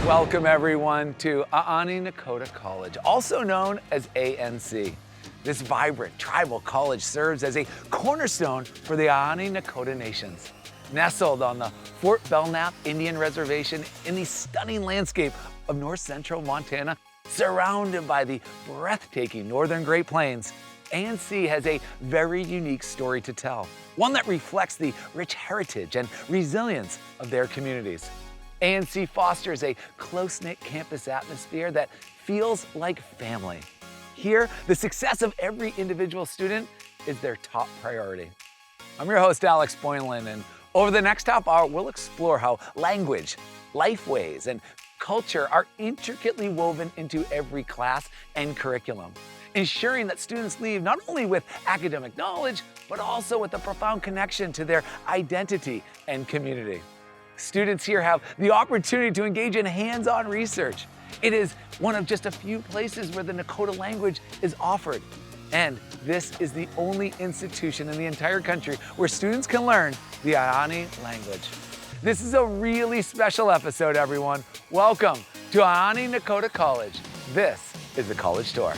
Welcome everyone to Aaniiih Nakoda College, also known as ANC. This vibrant tribal college serves as a cornerstone for the Aaniiih Nakoda Nations. Nestled on the Fort Belknap Indian Reservation in the stunning landscape of north central Montana, surrounded by the breathtaking northern Great Plains, ANC has a very unique story to tell, one that reflects the rich heritage and resilience of their communities. ANC fosters a close-knit campus atmosphere that feels like family. Here, the success of every individual student is their top priority. I'm your host, Alex Boylan, and over the next half hour, we'll explore how language, lifeways, and culture are intricately woven into every class and curriculum, ensuring that students leave not only with academic knowledge, but also with a profound connection to their identity and community. Students here have the opportunity to engage in hands-on research. It is one of just a few places where the Nakota language is offered. And this is the only institution in the entire country where students can learn the Aaniiih language. This is a really special episode, everyone. Welcome to Aaniiih Nakoda College. This is the College Tour.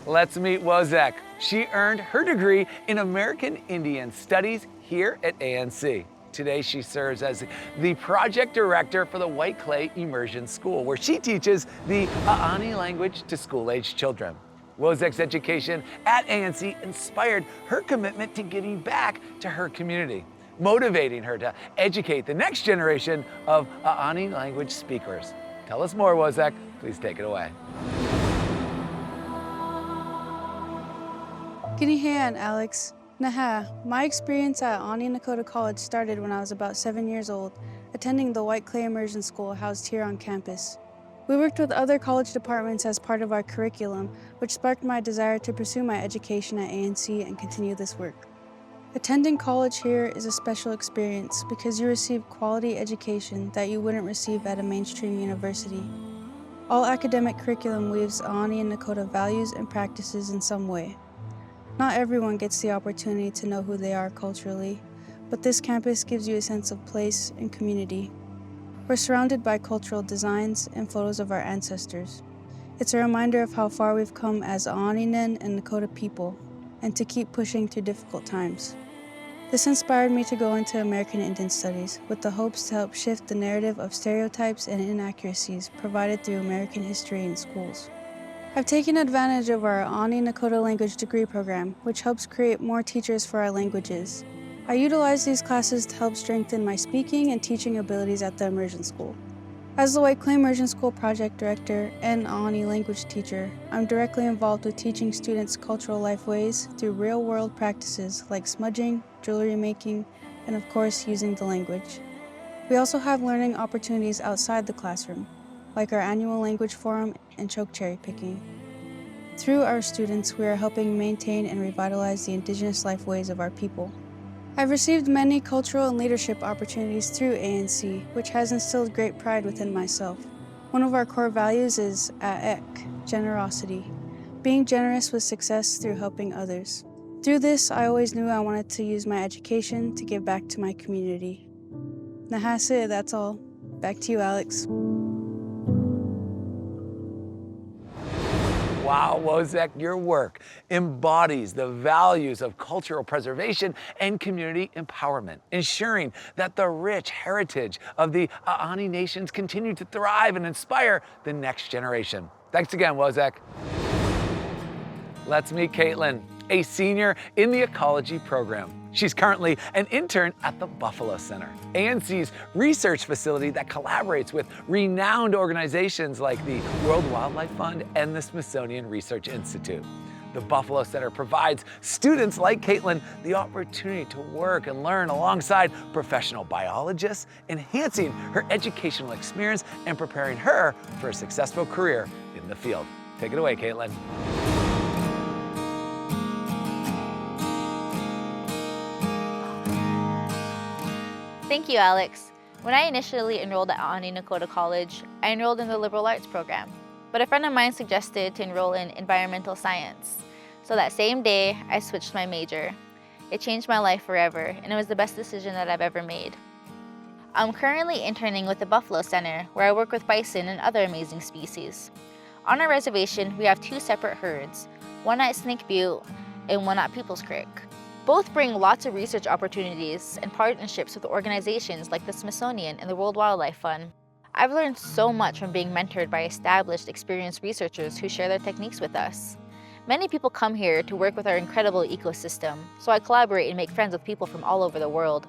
Let's meet Wozek. She earned her degree in American Indian Studies here at ANC. Today she serves as the project director for the White Clay Immersion School, where she teaches the Aaniiih language to school-aged children. Wozek's education at ANC inspired her commitment to giving back to her community, motivating her to educate the next generation of Aaniiih language speakers. Tell us more, Wozek. Please take it away. Aaniiih, Alex. Naha, my experience at Aaniiih Nakoda College started when I was about 7 years old, attending the White Clay Immersion School housed here on campus. We worked with other college departments as part of our curriculum, which sparked my desire to pursue my education at ANC and continue this work. Attending college here is a special experience because you receive quality education that you wouldn't receive at a mainstream university. All academic curriculum weaves Aaniiih Nakoda values and practices in some way. Not everyone gets the opportunity to know who they are culturally, but this campus gives you a sense of place and community. We're surrounded by cultural designs and photos of our ancestors. It's a reminder of how far we've come as Aaniinen and Nakoda people, and to keep pushing through difficult times. This inspired me to go into American Indian Studies with the hopes to help shift the narrative of stereotypes and inaccuracies provided through American history in schools. I've taken advantage of our Aaniiih Nakoda language degree program, which helps create more teachers for our languages. I utilize these classes to help strengthen my speaking and teaching abilities at the immersion school. As the White Clay Immersion School project director and Aaniiih language teacher, I'm directly involved with teaching students cultural life ways through real-world practices like smudging, jewelry making, and of course using the language. We also have learning opportunities outside the classroom, like our annual language forum and choke cherry picking. Through our students, we are helping maintain and revitalize the Indigenous life ways of our people. I've received many cultural and leadership opportunities through ANC, which has instilled great pride within myself. One of our core values is Aaniiih, generosity, being generous with success through helping others. Through this, I always knew I wanted to use my education to give back to my community. Nahase, that's all. Back to you, Alex. Wow, Wozek, your work embodies the values of cultural preservation and community empowerment, ensuring that the rich heritage of the Aaniiih Nations continue to thrive and inspire the next generation. Thanks again, Wozek. Let's meet Caitlin, a senior in the ecology program. She's currently an intern at the Buffalo Center, ANC's research facility that collaborates with renowned organizations like the World Wildlife Fund and the Smithsonian Research Institute. The Buffalo Center provides students like Caitlin the opportunity to work and learn alongside professional biologists, enhancing her educational experience and preparing her for a successful career in the field. Take it away, Caitlin. Thank you, Alex. When I initially enrolled at Aaniiih Nakoda College, I enrolled in the liberal arts program, but a friend of mine suggested to enroll in environmental science. So that same day, I switched my major. It changed my life forever, and it was the best decision that I've ever made. I'm currently interning with the Buffalo Center, where I work with bison and other amazing species. On our reservation, we have 2 separate herds, one at Snake Butte and one at Peoples Creek. Both bring lots of research opportunities and partnerships with organizations like the Smithsonian and the World Wildlife Fund. I've learned so much from being mentored by established, experienced researchers who share their techniques with us. Many people come here to work with our incredible ecosystem, so I collaborate and make friends with people from all over the world.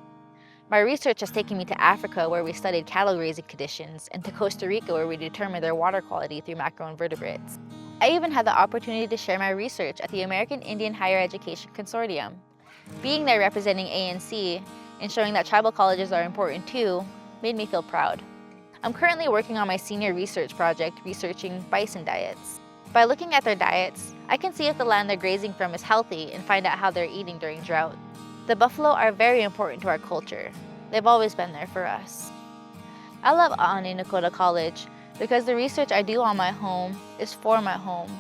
My research has taken me to Africa, where we studied cattle grazing conditions, and to Costa Rica, where we determined their water quality through macroinvertebrates. I even had the opportunity to share my research at the American Indian Higher Education Consortium. Being there representing ANC and showing that tribal colleges are important too made me feel proud. I'm currently working on my senior research project researching bison diets. By looking at their diets, I can see if the land they're grazing from is healthy and find out how they're eating during drought. The buffalo are very important to our culture. They've always been there for us. I love Aaniiih Nakoda College because the research I do on my home is for my home.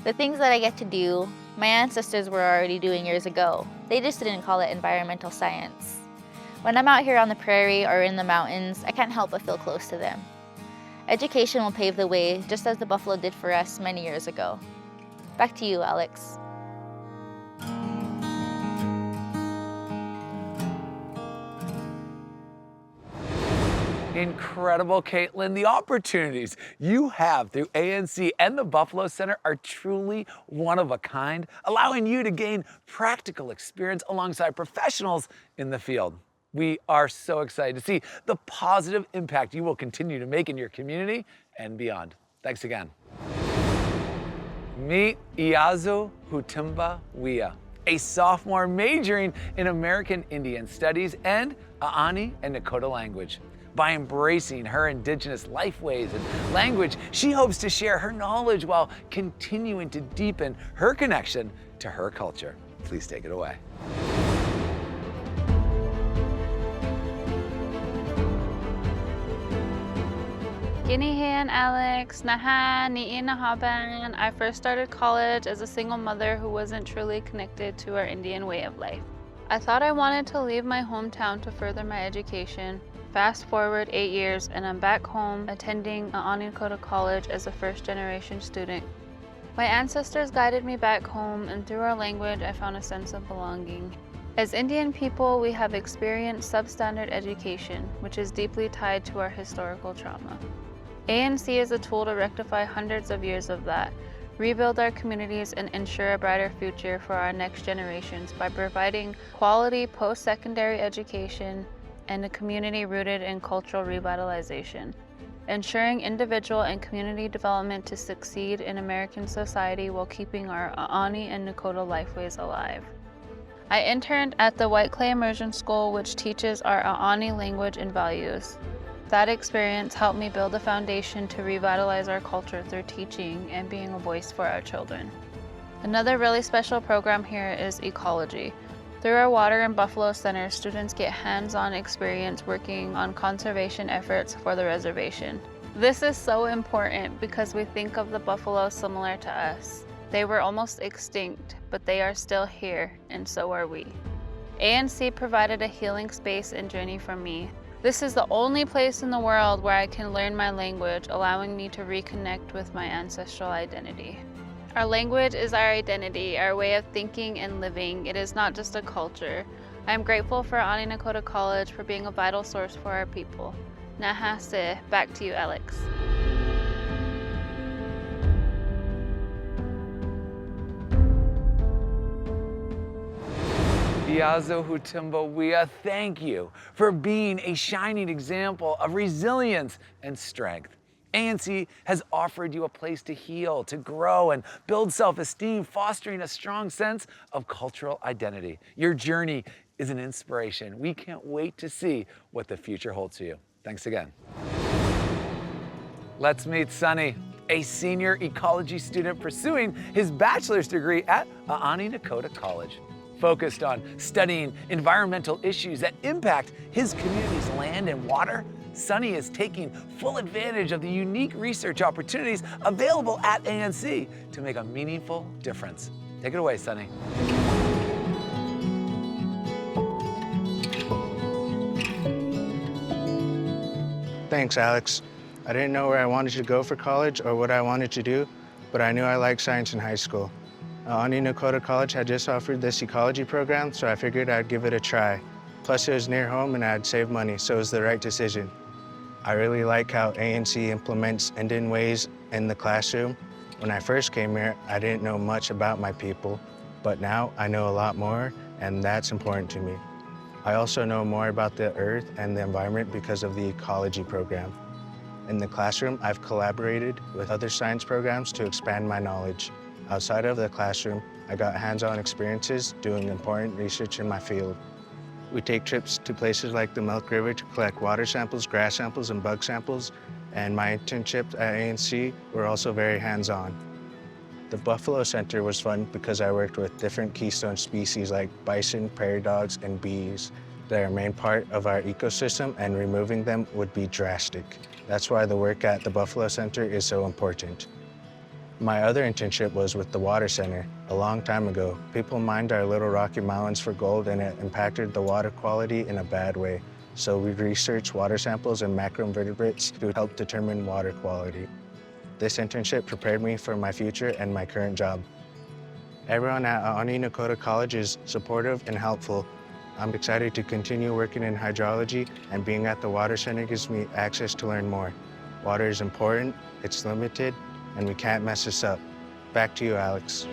The things that I get to do, my ancestors were already doing years ago. They just didn't call it environmental science. When I'm out here on the prairie or in the mountains, I can't help but feel close to them. Education will pave the way, just as the buffalo did for us many years ago. Back to you, Alex. Incredible, Caitlin. The opportunities you have through ANC and the Buffalo Center are truly one of a kind, allowing you to gain practical experience alongside professionals in the field. We are so excited to see the positive impact you will continue to make in your community and beyond. Thanks again. Meet Iazo Hutimba Wia, a sophomore majoring in American Indian Studies and Aaniiih and Nakoda language. By embracing her Indigenous lifeways and language, she hopes to share her knowledge while continuing to deepen her connection to her culture. Please take it away. Aaniiih, Alex, Aaniiih Nakoda. I first started college as a single mother who wasn't truly connected to our Indian way of life. I thought I wanted to leave my hometown to further my education. Fast forward 8 years and I'm back home attending Aaniiih Nakoda College as a first-generation student. My ancestors guided me back home, and through our language I found a sense of belonging. As Indian people, we have experienced substandard education, which is deeply tied to our historical trauma. ANC is a tool to rectify hundreds of years of that, rebuild our communities, and ensure a brighter future for our next generations by providing quality post-secondary education and a community rooted in cultural revitalization, ensuring individual and community development to succeed in American society while keeping our Aaniiih and Nakoda lifeways alive. I interned at the White Clay Immersion School, which teaches our Aaniiih language and values. That experience helped me build a foundation to revitalize our culture through teaching and being a voice for our children. Another really special program here is ecology. Through our Water and Buffalo Center, students get hands-on experience working on conservation efforts for the reservation. This is so important because we think of the buffalo similar to us. They were almost extinct, but they are still here, and so are we. ANC provided a healing space and journey for me. This is the only place in the world where I can learn my language, allowing me to reconnect with my ancestral identity. Our language is our identity, our way of thinking and living. It is not just a culture. I am grateful for Aaniiih Nakoda College for being a vital source for our people. Nahase, back to you, Alex. Iazo Hutimba Wia, thank you for being a shining example of resilience and strength. ANC has offered you a place to heal, to grow, and build self-esteem, fostering a strong sense of cultural identity. Your journey is an inspiration. We can't wait to see what the future holds for you. Thanks again. Let's meet Sunny, a senior ecology student pursuing his bachelor's degree at Aaniiih Nakoda College. Focused on studying environmental issues that impact his community's land and water, Sunny is taking full advantage of the unique research opportunities available at ANC to make a meaningful difference. Take it away, Sunny. Thanks, Alex. I didn't know where I wanted to go for college or what I wanted to do, but I knew I liked science in high school. Aaniiih Nakoda College had just offered this ecology program, so I figured I'd give it a try. Plus, it was near home and I'd save money, so it was the right decision. I really like how ANC implements Indian ways in the classroom. When I first came here, I didn't know much about my people, but now I know a lot more, and that's important to me. I also know more about the earth and the environment because of the ecology program. In the classroom, I've collaborated with other science programs to expand my knowledge. Outside of the classroom, I got hands-on experiences doing important research in my field. We take trips to places like the Milk River to collect water samples, grass samples, and bug samples, and my internships at ANC were also very hands-on. The Buffalo Center was fun because I worked with different keystone species like bison, prairie dogs, and bees. They're a main part of our ecosystem, and removing them would be drastic. That's why the work at the Buffalo Center is so important. My other internship was with the Water Center. A long time ago, people mined our little rocky mountains for gold, and it impacted the water quality in a bad way. So we researched water samples and macroinvertebrates to help determine water quality. This internship prepared me for my future and my current job. Everyone at Aaniiih Nakoda College is supportive and helpful. I'm excited to continue working in hydrology, and being at the Water Center gives me access to learn more. Water is important, it's limited, and we can't mess this up. Back to you, Alex.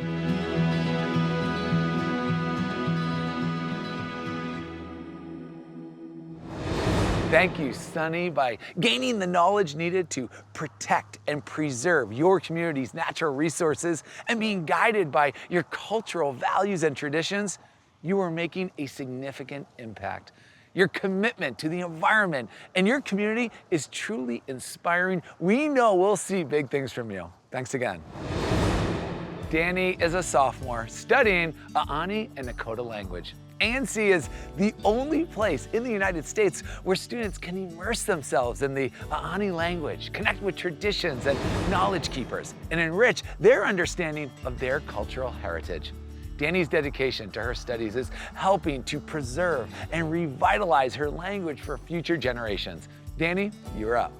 Thank you, Sunny. By gaining the knowledge needed to protect and preserve your community's natural resources and being guided by your cultural values and traditions, you are making a significant impact. Your commitment to the environment and your community is truly inspiring. We know we'll see big things from you. Thanks again. Danny is a sophomore studying Aaniiih and Nakoda language. ANC is the only place in the United States where students can immerse themselves in the Aaniiih language, connect with traditions and knowledge keepers, and enrich their understanding of their cultural heritage. Danny's dedication to her studies is helping to preserve and revitalize her language for future generations. Danny, you're up.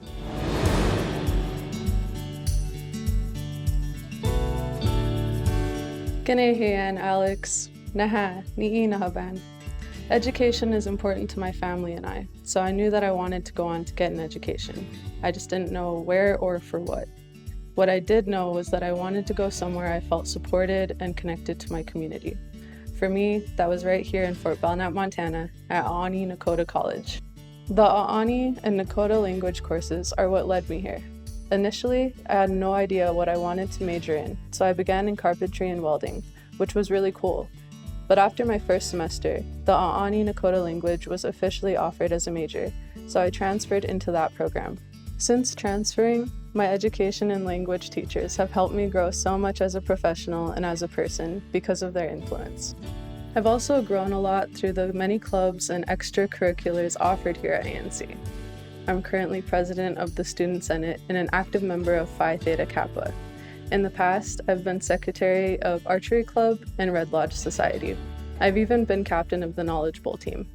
Aaniiih, Alex. Aaniiih Nakoda. Education is important to my family and I, so I knew that I wanted to go on to get an education. I just didn't know where or for what. What I did know was that I wanted to go somewhere I felt supported and connected to my community. For me, that was right here in Fort Belknap, Montana, at Aaniiih Nakoda College. The Aaniiih and Nakoda language courses are what led me here. Initially, I had no idea what I wanted to major in, so I began in carpentry and welding, which was really cool. But after my first semester, the Aaniiih Nakoda language was officially offered as a major, so I transferred into that program. Since transferring, my education and language teachers have helped me grow so much as a professional and as a person because of their influence. I've also grown a lot through the many clubs and extracurriculars offered here at ANC. I'm currently president of the Student Senate and an active member of Phi Theta Kappa. In the past, I've been secretary of Archery Club and Red Lodge Society. I've even been captain of the Knowledge Bowl team.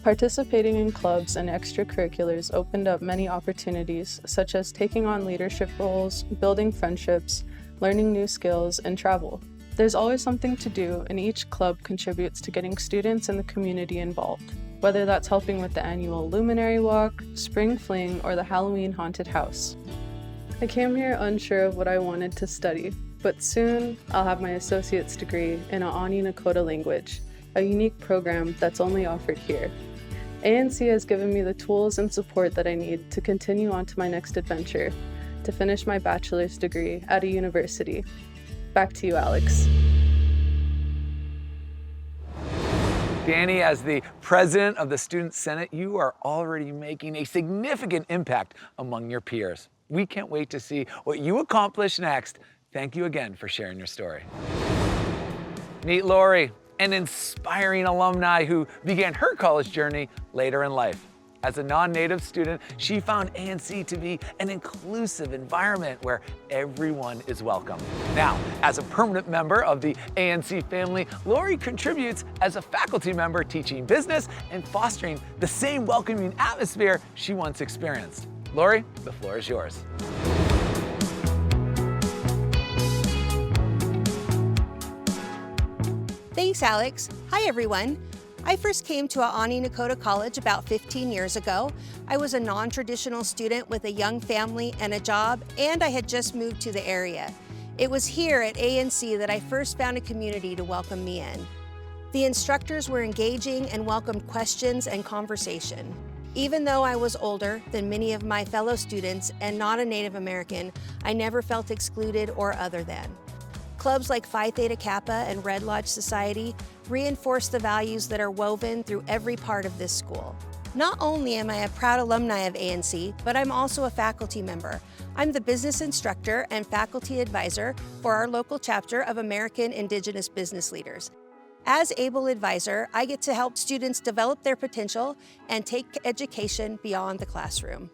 Participating in clubs and extracurriculars opened up many opportunities, such as taking on leadership roles, building friendships, learning new skills, and travel. There's always something to do, and each club contributes to getting students and the community involved, whether that's helping with the annual Luminary Walk, Spring Fling, or the Halloween Haunted House. I came here unsure of what I wanted to study, but soon I'll have my associate's degree in Aaniiih Nakoda language, a unique program that's only offered here. ANC has given me the tools and support that I need to continue on to my next adventure, to finish my bachelor's degree at a university. Back to you, Alex. Danny, as the president of the Student Senate, you are already making a significant impact among your peers. We can't wait to see what you accomplish next. Thank you again for sharing your story. Meet Lori, an inspiring alumni who began her college journey later in life. As a non-native student, she found ANC to be an inclusive environment where everyone is welcome. Now, as a permanent member of the ANC family, Lori contributes as a faculty member teaching business and fostering the same welcoming atmosphere she once experienced. Lori, the floor is yours. Thanks, Alex. Hi, everyone. I first came to Aaniiih Nakoda College about 15 years ago. I was a non-traditional student with a young family and a job, and I had just moved to the area. It was here at ANC that I first found a community to welcome me in. The instructors were engaging and welcomed questions and conversation. Even though I was older than many of my fellow students and not a Native American, I never felt excluded or other than. Clubs like Phi Theta Kappa and Red Lodge Society reinforce the values that are woven through every part of this school. Not only am I a proud alumni of ANC, but I'm also a faculty member. I'm the business instructor and faculty advisor for our local chapter of American Indigenous Business Leaders. As ABLE advisor, I get to help students develop their potential and take education beyond the classroom.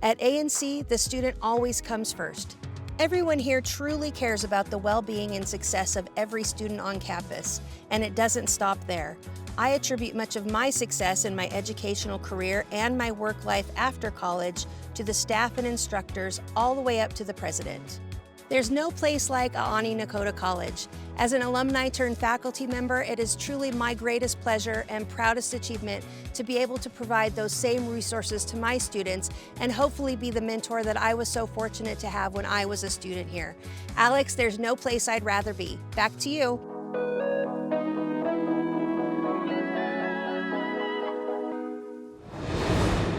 At ANC, the student always comes first. Everyone here truly cares about the well-being and success of every student on campus, and it doesn't stop there. I attribute much of my success in my educational career and my work life after college to the staff and instructors all the way up to the president. There's no place like Aaniiih Nakoda College. As an alumni turned faculty member, it is truly my greatest pleasure and proudest achievement to be able to provide those same resources to my students and hopefully be the mentor that I was so fortunate to have when I was a student here. Alex, there's no place I'd rather be. Back to you.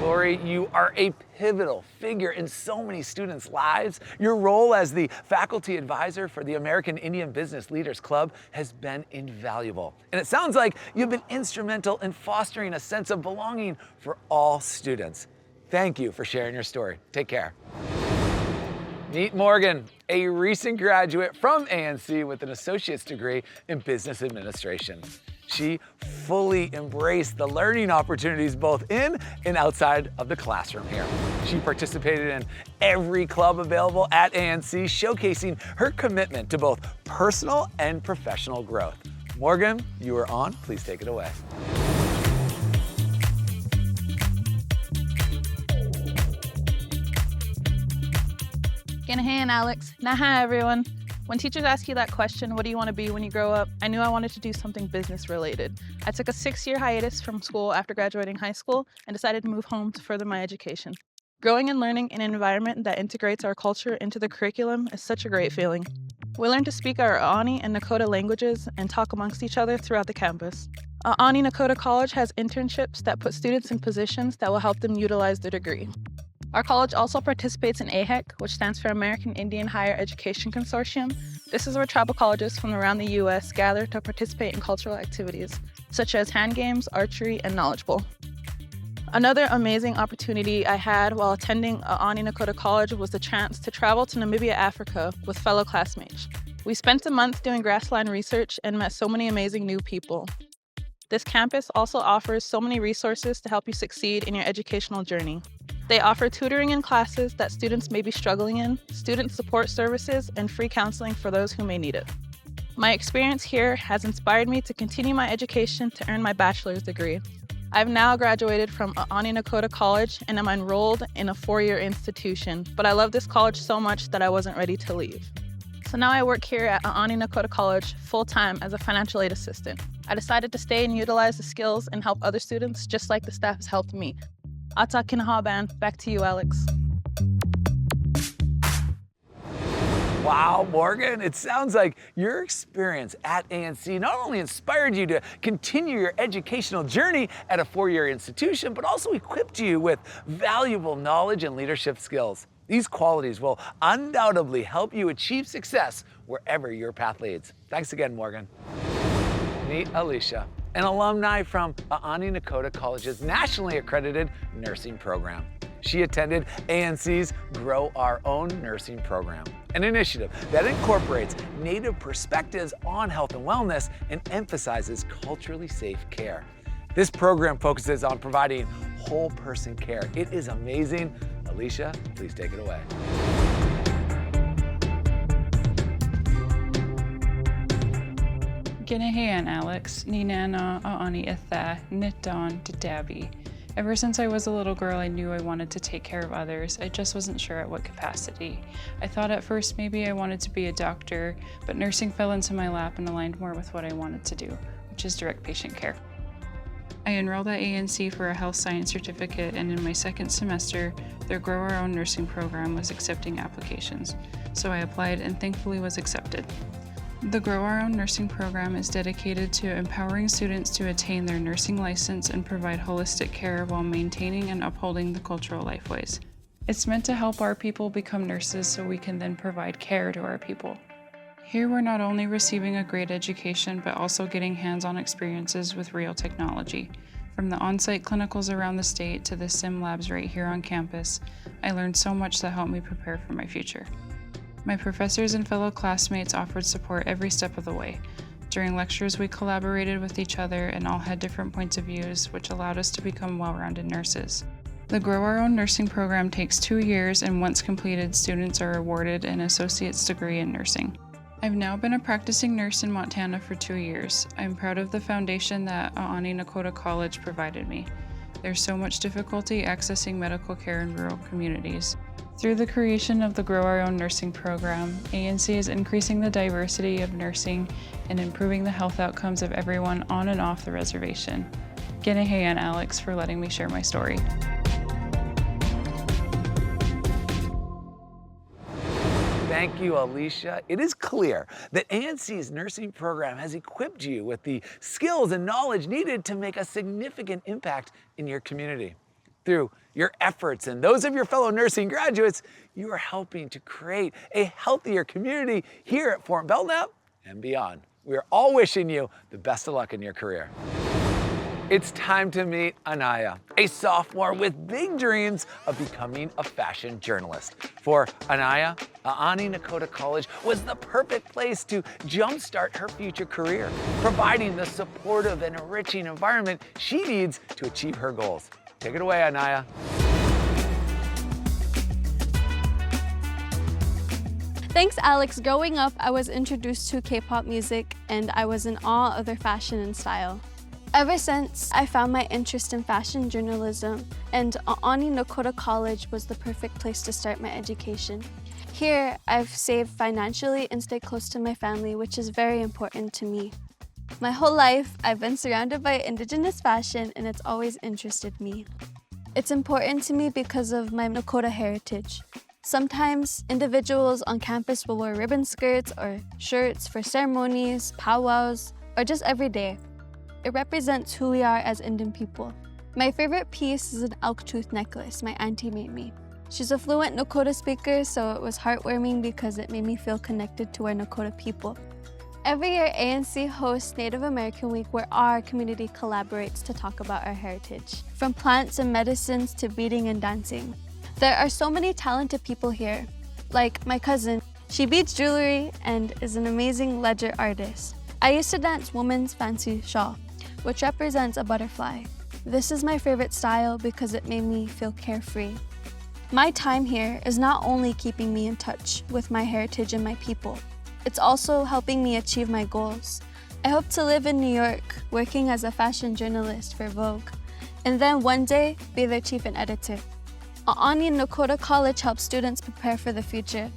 Lori, you are a pivotal figure in so many students' lives. Your role as the faculty advisor for the American Indian Business Leaders Club has been invaluable. And it sounds like you've been instrumental in fostering a sense of belonging for all students. Thank you for sharing your story. Take care. Meet Morgan, a recent graduate from ANC with an associate's degree in business administration. She fully embraced the learning opportunities both in and outside of the classroom here. She participated in every club available at ANC, showcasing her commitment to both personal and professional growth. Morgan, you are on. Please take it away. Aaniiih and Alex. Naha, everyone. When teachers ask you that question, what do you want to be when you grow up? I knew I wanted to do something business related. I took a 6-year hiatus from school after graduating high school and decided to move home to further my education. Growing and learning in an environment that integrates our culture into the curriculum is such a great feeling. We learn to speak our Aaniiih and Nakoda languages and talk amongst each other throughout the campus. Aaniiih Nakoda College has internships that put students in positions that will help them utilize their degree. Our college also participates in AHEC, which stands for American Indian Higher Education Consortium. This is where tribal colleges from around the U.S. gather to participate in cultural activities, such as hand games, archery, and Knowledge Bowl. Another amazing opportunity I had while attending Aaniiih Nakoda College was the chance to travel to Namibia, Africa with fellow classmates. We spent a month doing grassland research and met so many amazing new people. This campus also offers so many resources to help you succeed in your educational journey. They offer tutoring in classes that students may be struggling in, student support services, and free counseling for those who may need it. My experience here has inspired me to continue my education to earn my bachelor's degree. I've now graduated from Aaniiih Nakoda College and am enrolled in a 4-year institution, but I love this college so much that I wasn't ready to leave. So now I work here at Aaniiih Nakoda College full-time as a financial aid assistant. I decided to stay and utilize the skills and help other students just like the staff has helped me. Ata Kinahaban, back to you, Alex. Wow, Morgan, it sounds like your experience at ANC not only inspired you to continue your educational journey at a 4-year institution, but also equipped you with valuable knowledge and leadership skills. These qualities will undoubtedly help you achieve success wherever your path leads. Thanks again, Morgan. Meet Alicia, an alumni from Aaniiih Nakoda College's nationally accredited nursing program. She attended ANC's Grow Our Own Nursing Program, an initiative that incorporates Native perspectives on health and wellness and emphasizes culturally safe care. This program focuses on providing whole person care. It is amazing. Alicia, please take it away. Ginahan Alex, Ninana Aaniiih Nakoda. Ever since I was a little girl, I knew I wanted to take care of others. I just wasn't sure at what capacity. I thought at first maybe I wanted to be a doctor, but nursing fell into my lap and aligned more with what I wanted to do, which is direct patient care. I enrolled at ANC for a health science certificate, and in my second semester, their Grow Our Own nursing program was accepting applications. So I applied and thankfully was accepted. The Grow Our Own nursing program is dedicated to empowering students to attain their nursing license and provide holistic care while maintaining and upholding the cultural lifeways. It's meant to help our people become nurses so we can then provide care to our people. Here we're not only receiving a great education, but also getting hands-on experiences with real technology. From the on-site clinicals around the state to the sim labs right here on campus, I learned so much that helped me prepare for my future. My professors and fellow classmates offered support every step of the way. During lectures, we collaborated with each other and all had different points of views, which allowed us to become well-rounded nurses. The Grow Our Own nursing program takes 2 years, and once completed, students are awarded an associate's degree in nursing. I've now been a practicing nurse in Montana for 2 years. I'm proud of the foundation that Aaniiih Nakoda College provided me. There's so much difficulty accessing medical care in rural communities. Through the creation of the Grow Our Own nursing program, ANC is increasing the diversity of nursing and improving the health outcomes of everyone on and off the reservation. Ginahan Alex for letting me share my story. Thank you, Alicia. It is clear that ANC's nursing program has equipped you with the skills and knowledge needed to make a significant impact in your community. Through your efforts and those of your fellow nursing graduates, you are helping to create a healthier community here at Fort Belknap and beyond. We are all wishing you the best of luck in your career. It's time to meet Aaniiih, a sophomore with big dreams of becoming a fashion journalist. For Aaniiih, Aaniiih Nakoda College was the perfect place to jumpstart her future career, providing the supportive and enriching environment she needs to achieve her goals. Take it away, Aaniiih. Thanks, Alex. Growing up, I was introduced to K-pop music, and I was in awe of their fashion and style. Ever since, I found my interest in fashion journalism, and Aaniiih Nakoda College was the perfect place to start my education. Here, I've saved financially and stayed close to my family, which is very important to me. My whole life, I've been surrounded by Indigenous fashion, and it's always interested me. It's important to me because of my Nakoda heritage. Sometimes, individuals on campus will wear ribbon skirts or shirts for ceremonies, powwows, or just every day. It represents who we are as Indian people. My favorite piece is an elk tooth necklace my auntie made me. She's a fluent Nakoda speaker, so it was heartwarming because it made me feel connected to our Nakoda people. Every year, ANC hosts Native American Week, where our community collaborates to talk about our heritage. From plants and medicines to beading and dancing. There are so many talented people here, like my cousin. She beads jewelry and is an amazing ledger artist. I used to dance woman's fancy shawl, which represents a butterfly. This is my favorite style because it made me feel carefree. My time here is not only keeping me in touch with my heritage and my people, it's also helping me achieve my goals. I hope to live in New York, working as a fashion journalist for Vogue, and then one day be their chief and editor. Aaniiih Nakoda College helps students prepare for the future,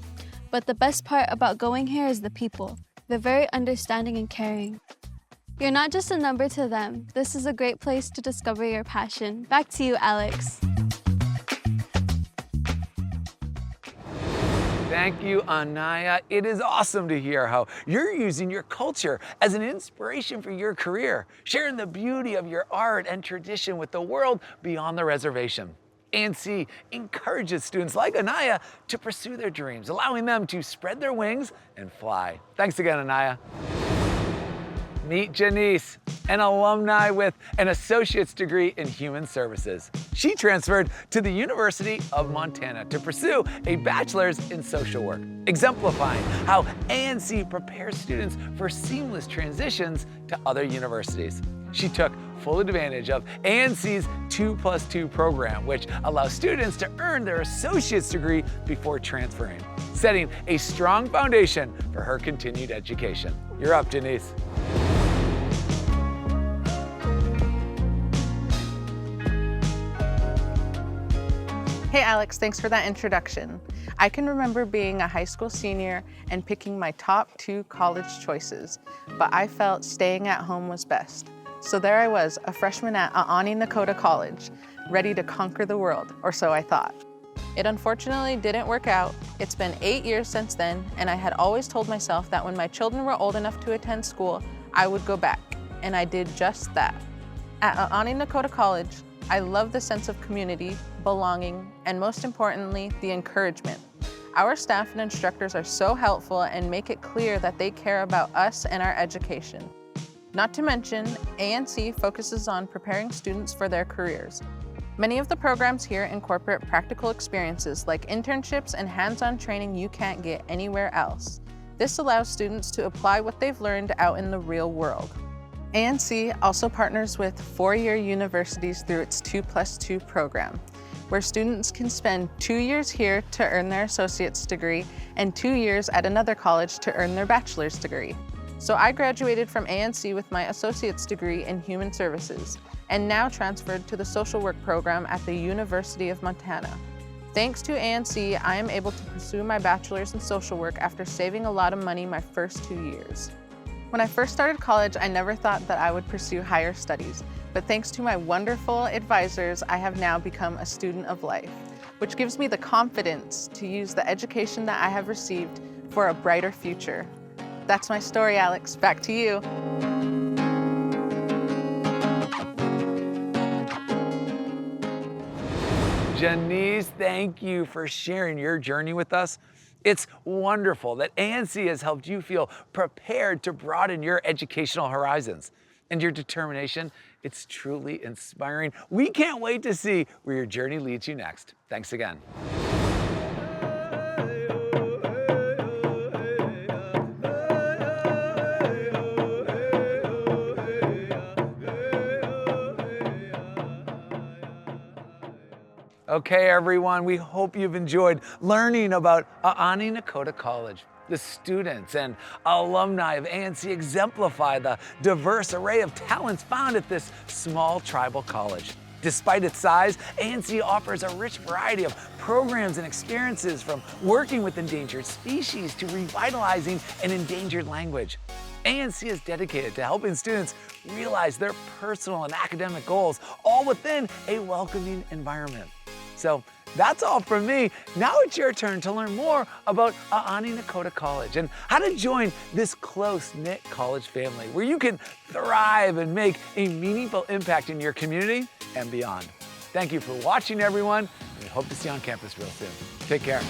but the best part about going here is the people. They're very understanding and caring. You're not just a number to them. This is a great place to discover your passion. Back to you, Alex. Thank you, Aaniiih. It is awesome to hear how you're using your culture as an inspiration for your career, sharing the beauty of your art and tradition with the world beyond the reservation. ANC encourages students like Aaniiih to pursue their dreams, allowing them to spread their wings and fly. Thanks again, Aaniiih. Meet Janice, an alumni with an associate's degree in human services. She transferred to the University of Montana to pursue a bachelor's in social work, exemplifying how ANC prepares students for seamless transitions to other universities. She took full advantage of ANC's 2+2 program, which allows students to earn their associate's degree before transferring, setting a strong foundation for her continued education. You're up, Janice. Hey Alex, thanks for that introduction. I can remember being a high school senior and picking my top 2 college choices, but I felt staying at home was best. So there I was, a freshman at Aaniiih Nakoda College, ready to conquer the world, or so I thought. It unfortunately didn't work out. It's been 8 years since then, and I had always told myself that when my children were old enough to attend school, I would go back, and I did just that. At Aaniiih Nakoda College, I love the sense of community, belonging, and most importantly, the encouragement. Our staff and instructors are so helpful and make it clear that they care about us and our education. Not to mention, ANC focuses on preparing students for their careers. Many of the programs here incorporate practical experiences like internships and hands-on training you can't get anywhere else. This allows students to apply what they've learned out in the real world. ANC also partners with 4-year universities through its 2+2 program, where students can spend 2 years here to earn their associate's degree and 2 years at another college to earn their bachelor's degree. So I graduated from ANC with my associate's degree in human services and now transferred to the social work program at the University of Montana. Thanks to ANC, I am able to pursue my bachelor's in social work after saving a lot of money my first 2 years. When I first started college, I never thought that I would pursue higher studies, but thanks to my wonderful advisors, I have now become a student of life, which gives me the confidence to use the education that I have received for a brighter future. That's my story, Alex. Back to you. Janice, thank you for sharing your journey with us. It's wonderful that ANC has helped you feel prepared to broaden your educational horizons. And your determination, it's truly inspiring. We can't wait to see where your journey leads you next. Thanks again. Okay, everyone, we hope you've enjoyed learning about Aaniiih Nakoda College. The students and alumni of ANC exemplify the diverse array of talents found at this small tribal college. Despite its size, ANC offers a rich variety of programs and experiences, from working with endangered species to revitalizing an endangered language. ANC is dedicated to helping students realize their personal and academic goals, all within a welcoming environment. So that's all from me. Now it's your turn to learn more about Aaniiih Nakoda College and how to join this close-knit college family where you can thrive and make a meaningful impact in your community and beyond. Thank you for watching, everyone, and we hope to see you on campus real soon. Take care.